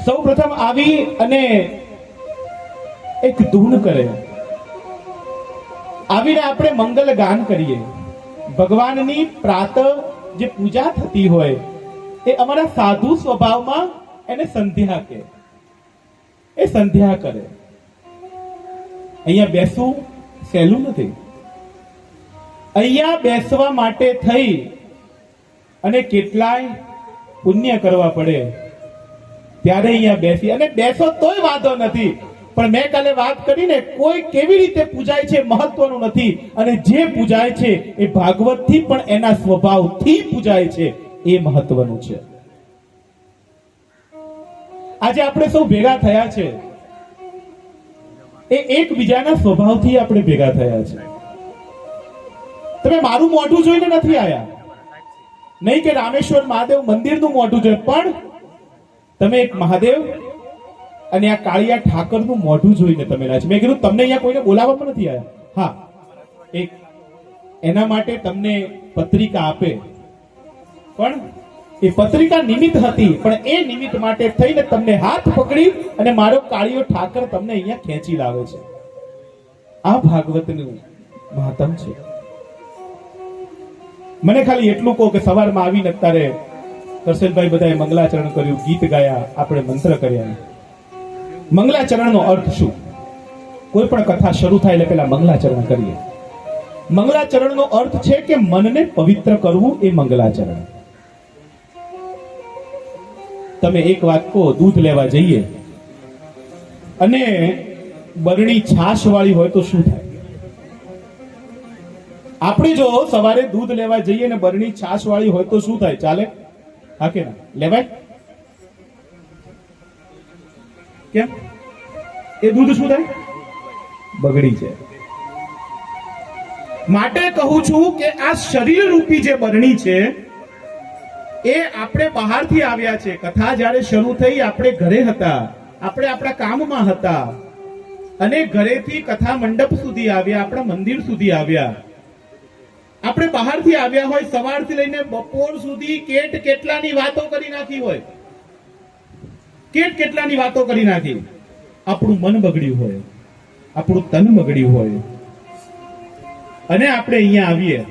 સૌ પ્રથમ આવી અને એક ધૂન કરે, આવીને આપણે મંગલ ગાન કરીએ. ભગવાનની પ્રાત જે પૂજા થતી હોય એ અમારા સાધુ સ્વભાવમાં એને સંધ્યા કહે, એ સંધ્યા કરે. અહીંયા બેસવું સહેલું નથી. અહીંયા બેસવા માટે થઈ અને કેટલાય પુણ્ય કરવા પડે, ત્યારે અહીંયા બેસી અને બેસો તોય વાંધો નથી. પણ મેં કાલે વાત કરીને કોઈ કેવી રીતે પૂજાય છે મહત્વનું નથી, અને જે પૂજાય છે એ ભાગવતથી પણ એના સ્વભાવથી પૂજાય છે એ મહત્વનું છે. આજે આપણે સૌ ભેગા થયા છે એ એકબીજાના સ્વભાવથી આપણે ભેગા થયા છે. તમે મારું મોઢું જોઈને નથી આયા, નહીં કે રામેશ્વર મહાદેવ મંદિરનું મોઢું જોઈને, પણ તમે એક મહાદેવ અને આ કાળિયા ઠાકરનું મોઢું જોઈને તમે રહ્યા છો. મેં કીધું તમને અહીંયા કોઈને બોલાવવામાં નથી આવ્યા. હા, એક એના માટે તમને પત્રિકા આપે, પણ એ પત્રિકા નિમિત્ત હતી, પણ એ નિમિત્ત માટે થઈને તમને હાથ પકડી અને મારો કાળિયો ઠાકર તમને અહીંયા ખેંચી લાવે છે. આ ભાગવતનું મહાત્મ છે. મને ખાલી એટલું કહો કે સવારમાં આવીને અત્યારે કરશનભાઈ બધાએ મંગલાચરણ કર્યું, ગીત ગાયા, આપણે મંત્ર કર્યા. મંગલાચરણનો અર્થ શું? કોઈ પણ કથા શરૂ થાય એટલે પેલા મંગલાચરણ કરીએ. મંગલાચરણનો અર્થ છે કે મનને પવિત્ર કરવું, એ મંગલાચરણ. તમે એક વાત કહો, દૂધ લેવા જઈએ અને બરણી છાશ વાળી હોય તો શું થાય? આપણે જો સવારે દૂધ લેવા જઈએ ને બરણી છાશ વાળી હોય તો શું થાય? ચાલે? હા કે ના? લેવાય? કેમ? એ દૂધ શું થાય? બગડી જાય. માટે કહું છું કે આ શરીર રૂપી જે બરણી છે એ આપણે બહારથી આવ્યા છે. કથા જ્યારે શરૂ થઈ, આપણે ઘરે હતા, આપણે આપણા કામમાં હતા, અને ઘરેથી કથા મંડપ સુધી આવ્યા, આપણા મંદિર સુધી આવ્યા. આપણે બહારથી આવ્યા હોય, સવારથી લઈને બપોર સુધી કેટલાની વાતો કરી નાખી હોય, કેટલાની વાતો કરી નાખી. આપણું મન બગડ્યું હોય, આપણું તન બગડ્યું હોય, અને આપણે અહીંયા આવીએ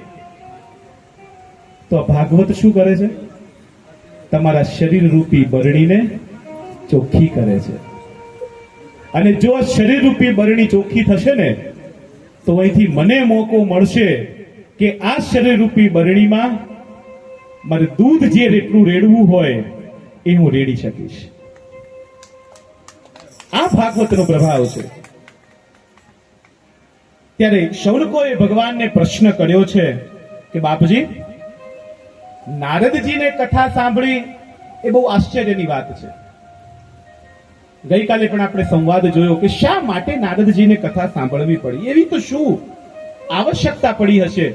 તો ભાગવત શું કરે છે? તમારા શરીર રૂપી બરણીને ચોખ્ખી કરે છે. અને જો શરીર રૂપી બરણી ચોખ્ખી થશે ને તો અહીંથી મને મોકો મળશે કે આ શરીર રૂપી બરણીમાં મારે દૂધ જે એટલું રેડવું હોય એ હું રેડી શકીશ. આ ભાગવતનો પ્રભાવ છે. ત્યારે શૌનકોએ ભગવાનને પ્રશ્ન કર્યો છે કે બાપજી, નારદજીને કથા સાંભળી એ બહુ આશ્ચર્યની વાત છે. ગઈકાલે પણ આપણે સંવાદ જોયો કે શા માટે નારદજીને કથા સાંભળવી પડી. એવી તો શું આવશ્યકતા પડી હશે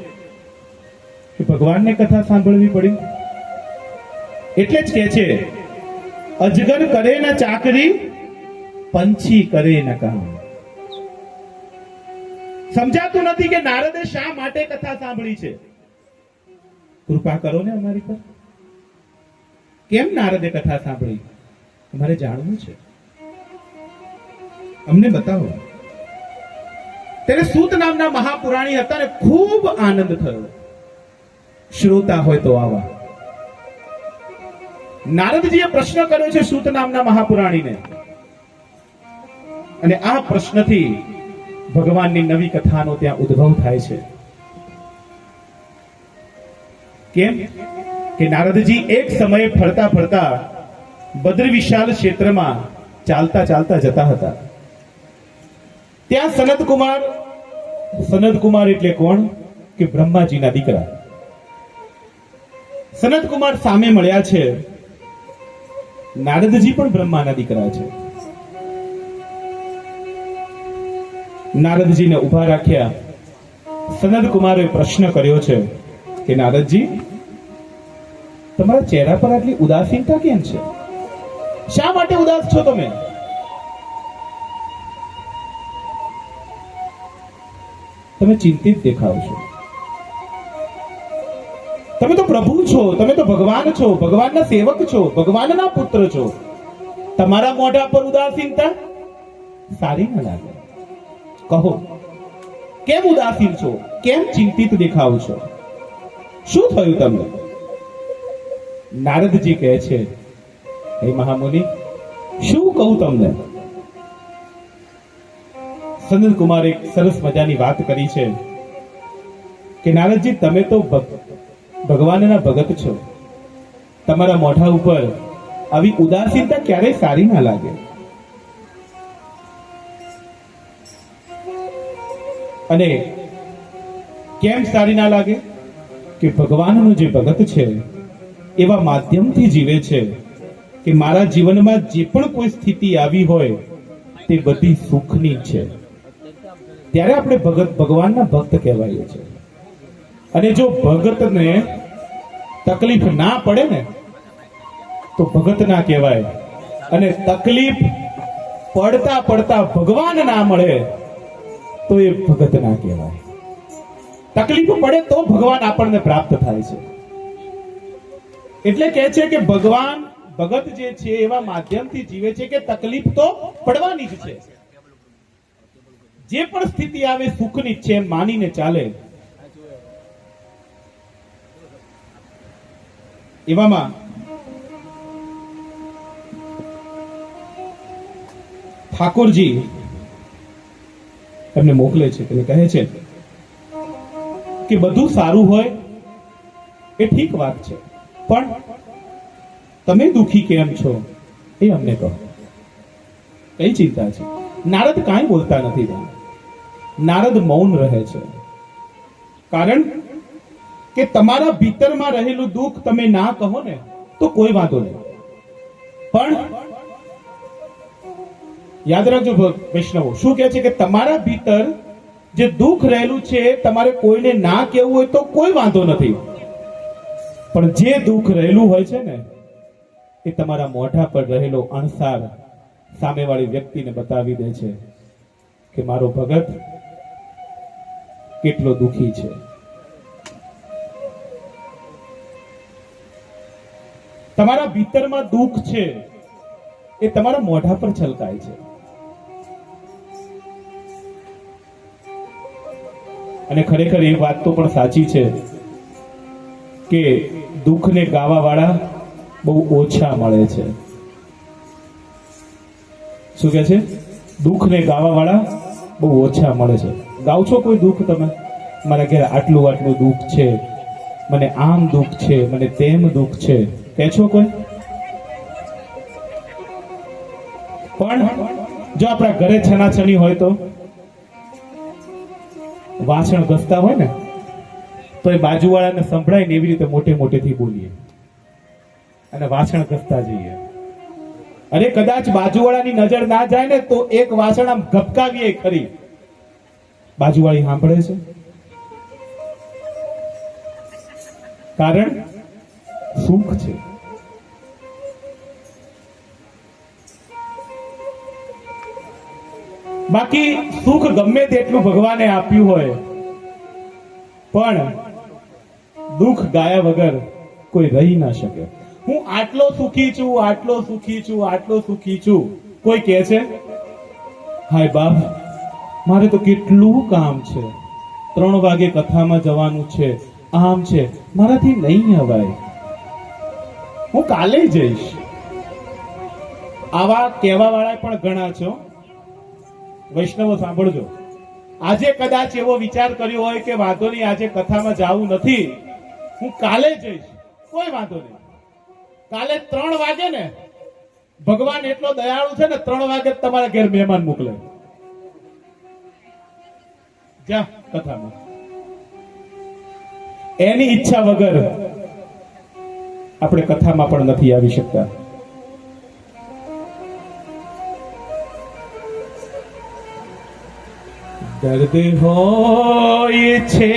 કે ભગવાનને કથા સાંભળવી પડી? એટલે જ કહે છે, અજગર કરે ન ચાકરી, પંછી કરે ન કામ. સમજાતું નથી કે નારદે શા માટે કથા સાંભળી છે. કૃપા કરો ને અમારી પર. કેમ નારદે કથા સાંભળી? અમારે જાણવું છે, અમને બતાવો. ત્યારે સૂત નામના મહાપુરાણી હતા ને ખૂબ આનંદ થયો. શ્રોતા હોય તો આવા. નારદજીએ પ્રશ્ન કર્યો છે સૂત નામના મહાપુરાણીને, અને આ પ્રશ્નથી ભગવાનની નવી કથાનો ત્યાં ઉદ્ભવ થાય છે. કેમ કે નારદજી એક સમયે ફરતા ફરતા બદ્ર વિશાળ ક્ષેત્રમાં ચાલતા ચાલતા જતા હતા. ત્યાં સનત કુમાર એટલે કોણ? કે બ્રહ્માજીના દીકરા. સનત કુમાર સામે મળ્યા છે. નારદજી પણ બ્રહ્માના દીકરા છે. નારદજીને ઉભા રાખ્યા. સનત કુમારે પ્રશ્ન કર્યો છે કે નારદજી, તમારા ચહેરા પર આટલી ઉદાસીનતા કેમ છે? શા માટે ઉદાસ છો તમે? તમે ચિંતિત દેખાવ છો. તમે તો પ્રભુ છો, તમે તો ભગવાન છો, ભગવાનના સેવક છો, ભગવાનના પુત્ર છો. તમારા મોઢા પર ઉદાસીનતા સારી ન લાગે. કહો, કેમ ઉદાસીન છો? કેમ ચિંતિત દેખાવ છો? શું થયું તમને? નારદજી કહે છે, હે મહામુનિ, શું કહું તમને? સનત કુમાર એક સરસ મજાની વાત કરી છે કે નારદજી, તમે તો ભગવાનના ભગત છો, તમારા મોઢા ઉપર આવી ઉદાસીનતા ક્યારેય સારી ના લાગે. અને કેમ સારી ના લાગે? કે ભગવાનનો જે ભગત છે એવા માધ્યમથી જીવે છે કે મારા જીવનમાં જે પણ કોઈ સ્થિતિ આવી હોય તે બધી સુખની છે. ત્યારે આપણે ભગવાનના ભક્ત કહેવાઈએ છીએ. અને જો ભગતને તકલીફ ના પડે ને તો ભગત ના કહેવાય. અને તકલીફ પડતા પડતા ભગવાન ના મળે તો એ ભગત ના કહેવાય. તકલીફ પડે તો ભગવાન આપણને પ્રાપ્ત થાય છે. એટલે કહે છે કે ભગવાન ભગત જે છે એવા માધ્યમથી જીવે છે કે તકલીફ તો પડવાની જ છે. જે પણ સ્થિતિ આવે સુખની છે એમ માનીને ચાલે. એવામાં ઠાકોરજી એમને મોકલે છે, એટલે કહે છે કે બધું સારું હોય એ ઠીક વાત છે, પણ તમે દુખી કેમ છો એ અમને કહો. કઈ ચિંતા છે? નારદ કાંઈ બોલતા નથી. નારદ મૌન રહે છે. કારણ કે તમારા ભીતરમાં રહેલું દુઃખ તમે ના કહો ને તો કોઈ વાંધો નહીં, પણ યાદ રાખજો વૈષ્ણવો, શું કહે છે કે તમારા ભીતર જે દુઃખ રહેલું છે તમારે કોઈને ના કહેવું હોય તો કોઈ વાંધો નથી, પણ જે દુઃખ રહેલું હોય છે ને એ તમારા મોઢા પર રહેલો અણસાર સામેવાળી વ્યક્તિને બતાવી દે છે કે મારો ભગત કેટલો દુઃખી છે. તમારા ભીતરમાં દુઃખ છે એ તમારા મોઢા પર છલકાય છે. અને ખરેખર એ વાત તો પણ સાચી છે કે દુઃખને ગાવા વાળા બહુ ઓછા મળે છે. શું કે છે? દુઃખને ગાવા વાળા બહુ ઓછા મળે છે. ગાવ છો કોઈ દુઃખ તમે? મારા ઘરે આટલું આટલું દુઃખ છે, મને આમ દુઃખ છે, મને તેમ દુઃખ છે, કહે છો કોઈ? પણ જો આપણા ઘરે છનાછની હોય તો વાસણ ઘસતા હોય ને તો એ બાજુવાળાને સંભળાય ને એવી રીતે મોટે મોટેથી બોલીએ અને વાસણ ઘસતા જઈએ. અરે કદાચ બાજુવાળાની નજર ના જાય ને તો એક વાસણ આમ ગપકાવીએ ખરી, બાજુવાળી સાંભળે છે. કારણ સુખ છે. બાકી સુખ ગમે તેટલું ભગવાને આપ્યું હોય પણ દુઃખ ગાયા વગર કોઈ રહી ના શકે. હું આટલો સુખી છું, આટલો સુખી છું, આટલો સુખી છું, કોઈ કહે છે હાય બાપ મારે તો કેટલું કામ છે, 3 વાગે કથામાં જવાનું છે, આમ છે, મારાથી નહીં અવાય, હું કાલે જઈશ. આવા કહેવા વાળા પણ ઘણા છો. વૈષ્ણવો સાંભળજો, આજે કદાચ એવો વિચાર કર્યો હોય કે વાંધો નહીં આજે કથામાં જવું નથી, હું કાલે જઈશ, કોઈ વાંધો નહીં. કાલે 3 વાગે ને ભગવાન એટલો દયાળુ છે ને 3 વાગે તમારા ઘેર મહેમાન મોકલે. જા કથામાં. એની ઈચ્છા વગર આપણે કથામાં પણ નથી આવી શકતા. દર્દ હોય છે